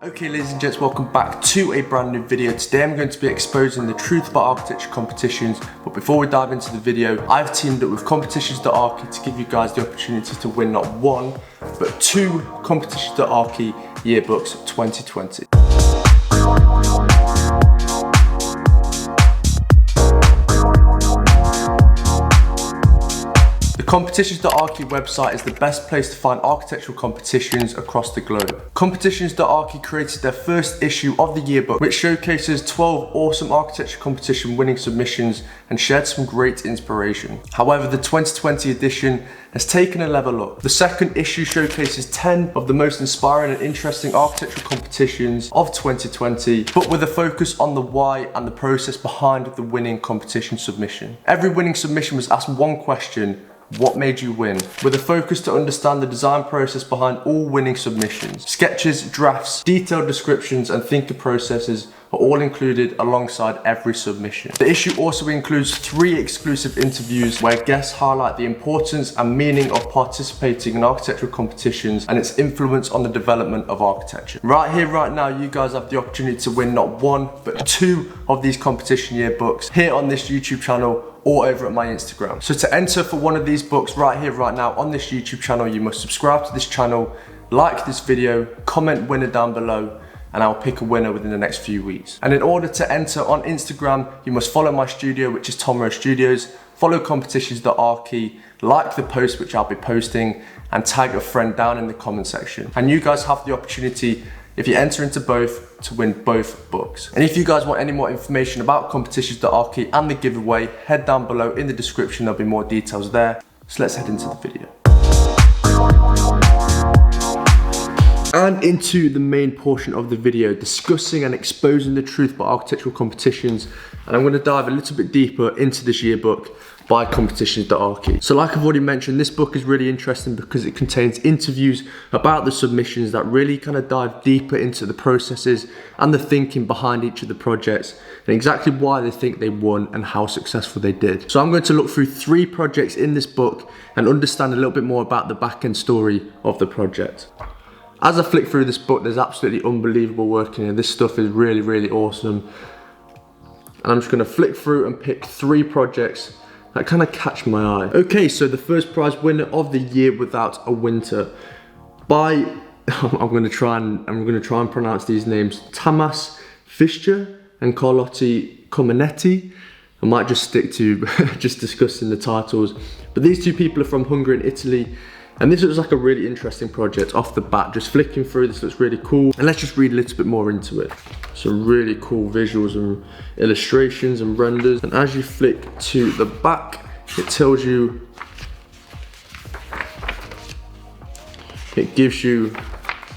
Okay, ladies and gents, welcome back to a brand new video. Today I'm going to be exposing the truth about architecture competitions, but before we dive into the video, I've teamed up with Competitions.archi to give you guys the opportunity to win not one, but two Competitions.archi yearbooks 2020. The Competitions.archi website is the best place to find architectural competitions across the globe. Competitions.archi created their first issue of the yearbook, which showcases 12 awesome architecture competition winning submissions and shared some great inspiration. However, the 2020 edition has taken a level up. The second issue showcases 10 of the most inspiring and interesting architectural competitions of 2020, but with a focus on the why and the process behind the winning competition submission. Every winning submission was asked one question: what made you win? With a focus to understand the design process behind all winning submissions. Sketches, drafts, detailed descriptions and thinking processes are all included alongside every submission. The issue also includes 3 exclusive interviews where guests highlight the importance and meaning of participating in architectural competitions and its influence on the development of architecture. Right here, right now, you guys have the opportunity to win not one, but 2 of these competition yearbooks here on this YouTube channel or over at my Instagram. So to enter for one of these books right here, right now on this YouTube channel, you must subscribe to this channel, like this video, comment winner down below, and I'll pick a winner within the next few weeks. And in order to enter on Instagram, you must follow my studio, which is Tom Rowe Studios, follow Competitions.archi, like the post which I'll be posting, and tag a friend down in the comment section. And you guys have the opportunity, if you enter into both, to win both books. And if you guys want any more information about Competitions.archi and the giveaway, head down below in the description, there'll be more details there. So let's head into the video. And into the main portion of the video, discussing and exposing the truth about architectural competitions. And I'm going to dive a little bit deeper into this yearbook by Competitions.archi. So like I've already mentioned, this book is really interesting because it contains interviews about the submissions that really kind of dive deeper into the processes and the thinking behind each of the projects and exactly why they think they won and how successful they did. So I'm going to look through 3 projects in this book and understand a little bit more about the back end story of the project. As I flick through this book, there's absolutely unbelievable work in here. This stuff is really, really awesome. And I'm just gonna flick through and pick 3 projects that kind of catch my eye. Okay, so the first prize winner of the year without a winter by, I'm gonna try and pronounce these names, Tamas Fischer and Carlotti Comenetti. I might just stick to just discussing the titles. But these 2 people are from Hungary and Italy. And this looks like a really interesting project off the bat. Just flicking through, this looks really cool. And let's just read a little bit more into it. Some really cool visuals and illustrations and renders. And as you flick to the back, it tells you, it gives you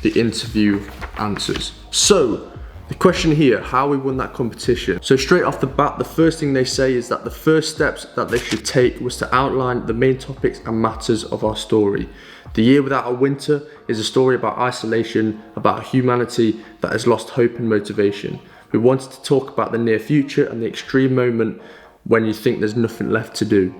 the interview answers. So, the question here, how we won that competition. So straight off the bat, the first thing they say is that the first steps that they should take was to outline the main topics and matters of our story. The Year Without a Winter is a story about isolation, about humanity that has lost hope and motivation. We wanted to talk about the near future and the extreme moment when you think there's nothing left to do.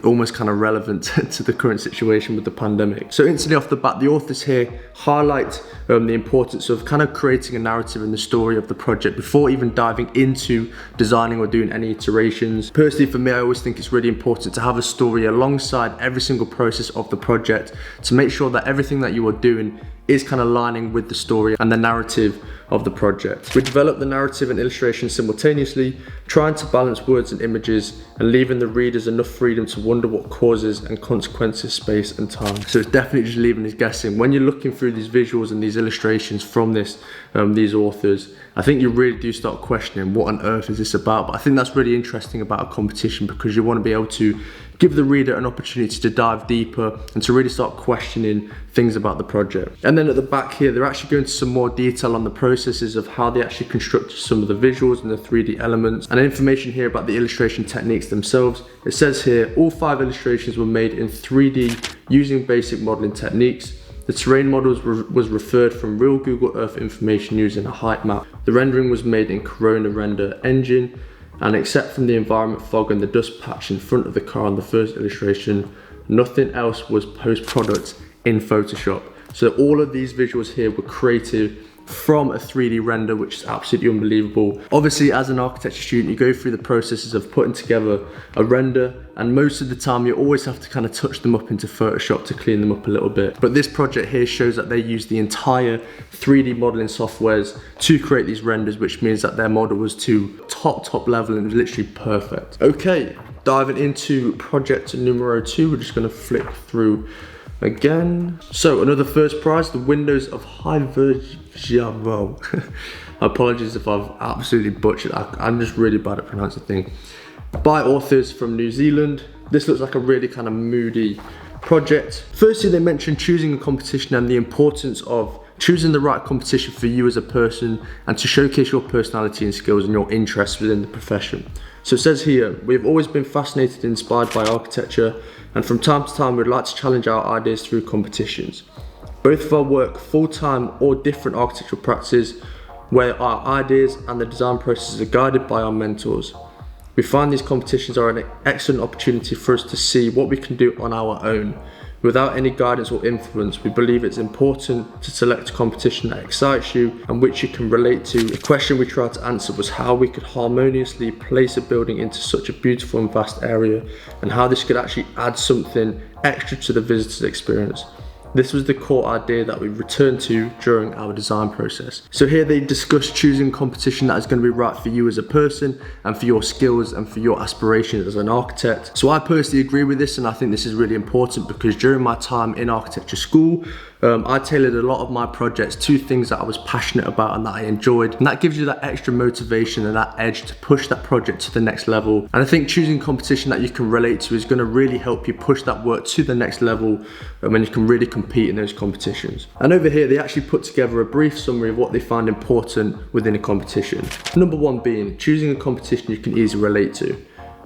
Almost kind of relevant to the current situation with the pandemic. So instantly off the bat, the authors here highlight the importance of kind of creating a narrative in the story of the project before even diving into designing or doing any iterations. Personally, for me, I always think it's really important to have a story alongside every single process of the project to make sure that everything that you are doing is kind of lining with the story and the narrative of the project. We develop the narrative and illustration simultaneously, trying to balance words and images and leaving the readers enough freedom to wonder what causes and consequences, space and time. So it's definitely just leaving us guessing. When you're looking through these visuals and these illustrations from these authors, I think you really do start questioning what on earth is this about. But I think that's really interesting about a competition because you want to be able to give the reader an opportunity to dive deeper and to really start questioning things about the project. And then at the back here, they're actually going into some more detail on the processes of how they actually constructed some of the visuals and the 3D elements, and information here about the illustration techniques themselves. It says here, all 5 illustrations were made in 3D using basic modeling techniques. The terrain models was referred from real Google Earth information using a height map. The rendering was made in Corona Render engine, and except from the environment fog and the dust patch in front of the car on the first illustration, nothing else was post-product in Photoshop. So all of these visuals here were created from a 3D render, which is absolutely unbelievable. Obviously, as an architecture student, you go through the processes of putting together a render, and most of the time you always have to kind of touch them up into Photoshop to clean them up a little bit. But this project here shows that they use the entire 3D modeling softwares to create these renders, which means that their model was to top level and it was literally perfect. Okay, diving into project numero 2, we're just gonna flick through again. So another first prize, the Windows of High Version. Apologies if I've absolutely butchered. I'm just really bad at pronouncing things. By authors from New Zealand. This looks like a really kind of moody project. Firstly, they mentioned choosing a competition and the importance of choosing the right competition for you as a person and to showcase your personality and skills and your interests within the profession. So it says here, we've always been fascinated and inspired by architecture, and from time to time we'd like to challenge our ideas through competitions. Both of our work, full-time or different architectural practices, where our ideas and the design processes are guided by our mentors. We find these competitions are an excellent opportunity for us to see what we can do on our own. Without any guidance or influence, we believe it's important to select a competition that excites you and which you can relate to. The question we tried to answer was how we could harmoniously place a building into such a beautiful and vast area, and how this could actually add something extra to the visitor's experience. This was the core idea that we returned to during our design process. So here they discuss choosing competition that is going to be right for you as a person and for your skills and for your aspirations as an architect. So I personally agree with this, and I think this is really important because during my time in architecture school, I tailored a lot of my projects to things that I was passionate about and that I enjoyed, and that gives you that extra motivation and that edge to push that project to the next level. And I think choosing competition that you can relate to is going to really help you push that work to the next level when you can really compete in those competitions. And over here they actually put together a brief summary of what they find important within a competition. Number 1 being choosing a competition you can easily relate to.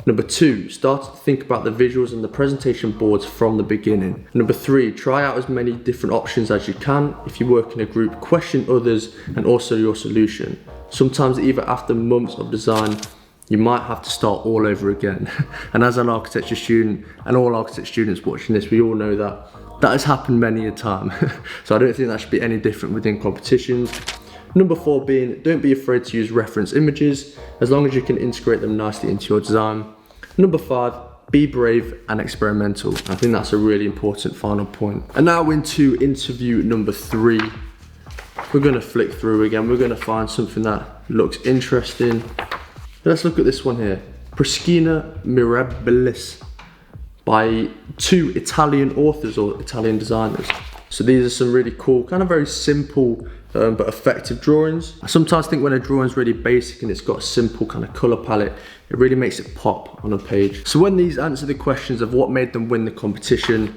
Number 2, start to think about the visuals and the presentation boards from the beginning. Number 3, try out as many different options as you can. If you work in a group, question others and also your solution. Sometimes even after months of design, you might have to start all over again. And as an architecture student, and all architecture students watching this, we all know that has happened many a time. So I don't think that should be any different within competitions. Number 4 being, don't be afraid to use reference images, as long as you can integrate them nicely into your design. Number 5, be brave and experimental. I think that's a really important final point. And now into interview number 3. We're gonna flick through again. We're gonna find something that looks interesting. Let's look at this one here. Priscina Mirabilis, by 2 Italian authors or Italian designers. So these are some really cool, kind of very simple but effective drawings. I sometimes think when a drawing is really basic and it's got a simple kind of color palette, it really makes it pop on a page. So when these answer the questions of what made them win the competition,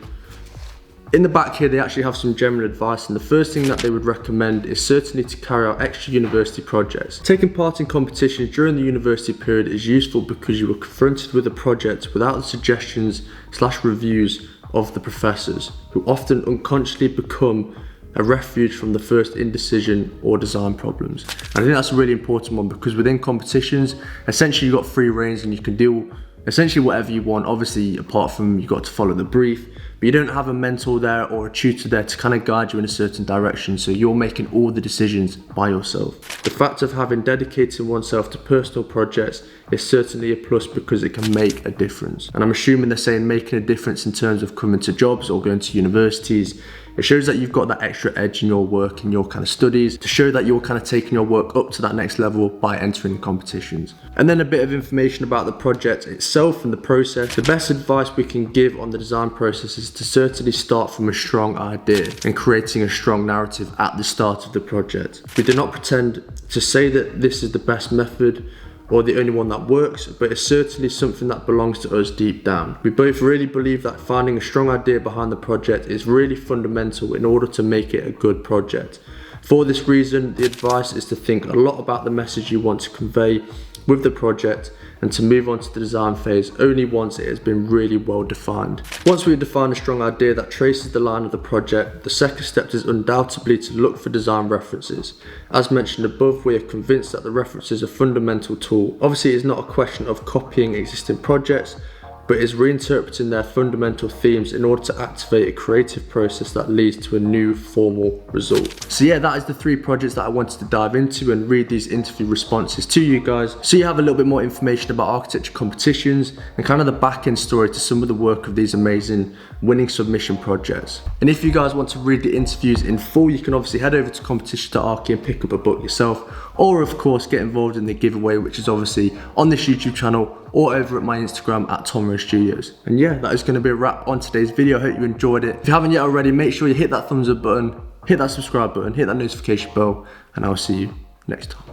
in the back here they actually have some general advice, and the first thing that they would recommend is certainly to carry out extra university projects. Taking part in competitions during the university period is useful because you were confronted with a project without the suggestions/reviews of the professors, who often unconsciously become a refuge from the first indecision or design problems. And I think that's a really important one because within competitions, essentially you've got free reins and you can do essentially whatever you want. Obviously, apart from you've got to follow the brief, but you don't have a mentor there or a tutor there to kind of guide you in a certain direction. So you're making all the decisions by yourself. The fact of having dedicated oneself to personal projects is certainly a plus because it can make a difference. And I'm assuming they're saying making a difference in terms of coming to jobs or going to universities. It shows that you've got that extra edge in your work and your kind of studies to show that you're kind of taking your work up to that next level by entering competitions. And then a bit of information about the project itself and the process. The best advice we can give on the design process is to certainly start from a strong idea and creating a strong narrative at the start of the project. We do not pretend to say that this is the best method or the only one that works, but it's certainly something that belongs to us deep down. We both really believe that finding a strong idea behind the project is really fundamental in order to make it a good project. For this reason, the advice is to think a lot about the message you want to convey with the project and to move on to the design phase only once it has been really well defined. Once we've defined a strong idea that traces the line of the project, the second step is undoubtedly to look for design references. As mentioned above, we are convinced that the references are a fundamental tool. Obviously, it's not a question of copying existing projects, but is reinterpreting their fundamental themes in order to activate a creative process that leads to a new formal result. So yeah, that is the 3 projects that I wanted to dive into and read these interview responses to you guys, so you have a little bit more information about architecture competitions and kind of the back end story to some of the work of these amazing winning submission projects. And if you guys want to read the interviews in full, you can obviously head over to Competition.archi and pick up a book yourself, or of course get involved in the giveaway, which is obviously on this YouTube channel or over at my Instagram at Tom Studios. And yeah, that is going to be a wrap on today's video. I hope you enjoyed it. If you haven't yet already, make sure you hit that thumbs up button, hit that subscribe button, hit that notification bell, and I'll see you next time.